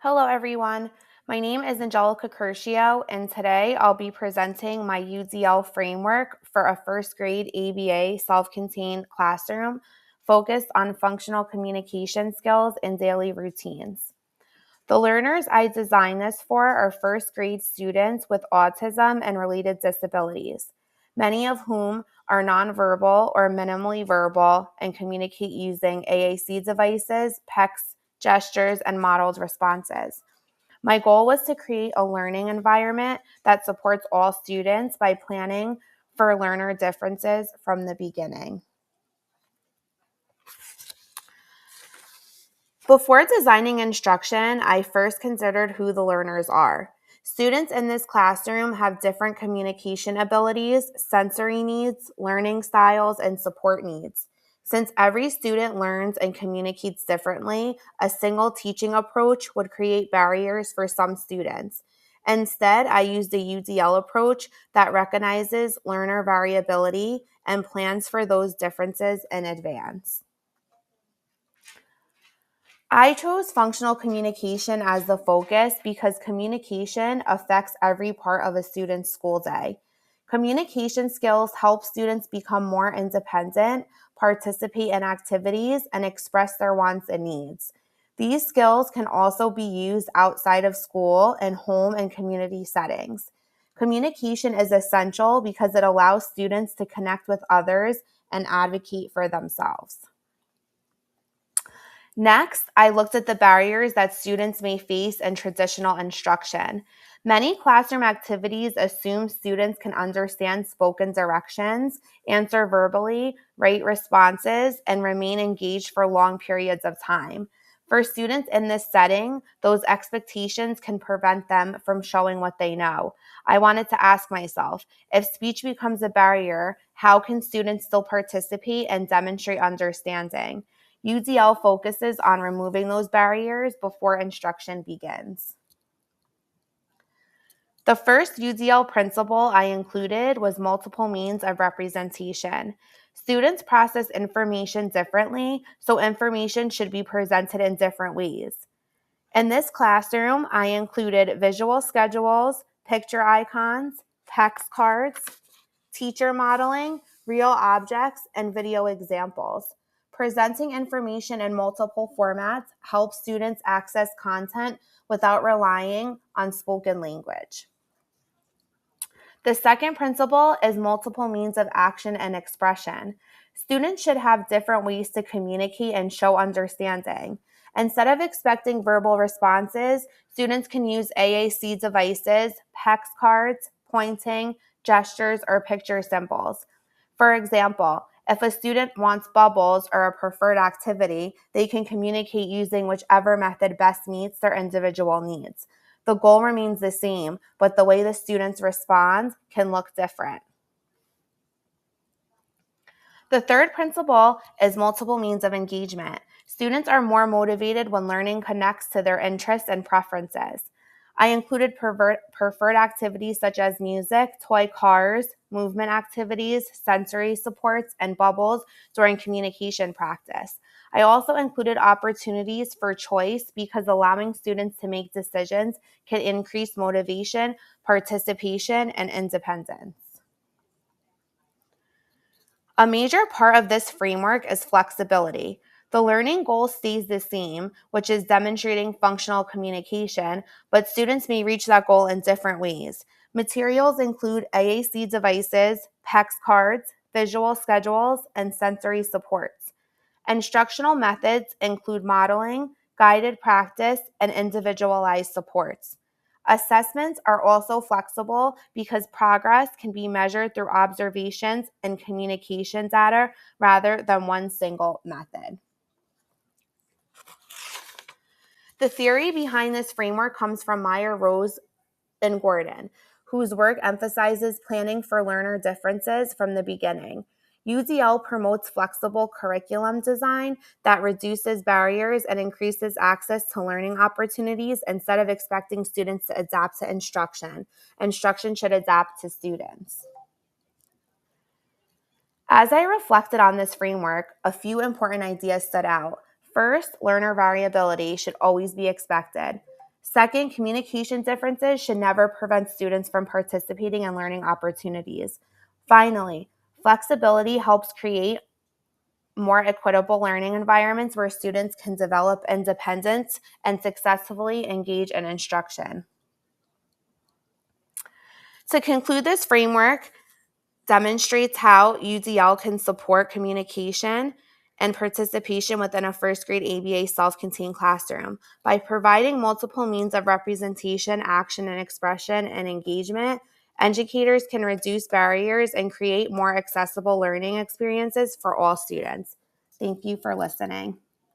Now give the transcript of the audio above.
Hello everyone, my name is A Curcio and today I'll be presenting my UDL framework for a first grade ABA self-contained classroom focused on functional communication skills and daily routines. The learners I designed this for are first grade students with autism and related disabilities, many of whom are nonverbal or minimally verbal and communicate using AAC devices, PECs, gestures, and modeled responses. My goal was to create a learning environment that supports all students by planning for learner differences from the beginning. Before designing instruction, I first considered who the learners are. Students in this classroom have different communication abilities, sensory needs, learning styles, and support needs. Since every student learns and communicates differently, a single teaching approach would create barriers for some students. Instead, I used a UDL approach that recognizes learner variability and plans for those differences in advance. I chose functional communication as the focus because communication affects every part of a student's school day. Communication skills help students become more independent, participate in activities, and express their wants and needs. These skills can also be used outside of school in home and community settings. Communication is essential because it allows students to connect with others and advocate for themselves. Next, I looked at the barriers that students may face in traditional instruction. Many classroom activities assume students can understand spoken directions, answer verbally, write responses, and remain engaged for long periods of time. For students in this setting, those expectations can prevent them from showing what they know. I wanted to ask myself, if speech becomes a barrier, how can students still participate and demonstrate understanding? UDL focuses on removing those barriers before instruction begins. The first UDL principle I included was multiple means of representation. Students process information differently, so information should be presented in different ways. In this classroom, I included visual schedules, picture icons, text cards, teacher modeling, real objects, and video examples. Presenting information in multiple formats helps students access content without relying on spoken language. The second principle is multiple means of action and expression. Students should have different ways to communicate and show understanding. Instead of expecting verbal responses, students can use AAC devices, PECs cards, pointing, gestures, or picture symbols. For example, if a student wants bubbles or a preferred activity, they can communicate using whichever method best meets their individual needs. The goal remains the same, but the way the students respond can look different. The third principle is multiple means of engagement. Students are more motivated when learning connects to their interests and preferences. I included preferred activities such as music, toy cars, movement activities, sensory supports, and bubbles during communication practice. I also included opportunities for choice because allowing students to make decisions can increase motivation, participation, and independence. A major part of this framework is flexibility. The learning goal stays the same, which is demonstrating functional communication, but students may reach that goal in different ways. Materials include AAC devices, PECs cards, visual schedules, and sensory supports. Instructional methods include modeling, guided practice, and individualized supports. Assessments are also flexible because progress can be measured through observations and communication data rather than one single method. The theory behind this framework comes from Meyer, Rose, and Gordon, whose work emphasizes planning for learner differences from the beginning. UDL promotes flexible curriculum design that reduces barriers and increases access to learning opportunities instead of expecting students to adapt to instruction. Instruction should adapt to students. As I reflected on this framework, a few important ideas stood out. First, learner variability should always be expected. Second, communication differences should never prevent students from participating in learning opportunities. Finally, flexibility helps create more equitable learning environments where students can develop independence and successfully engage in instruction. To conclude, this framework demonstrates how UDL can support communication and participation within a first grade ABA self-contained classroom. By providing multiple means of representation, action and expression, and engagement, educators can reduce barriers and create more accessible learning experiences for all students. Thank you for listening.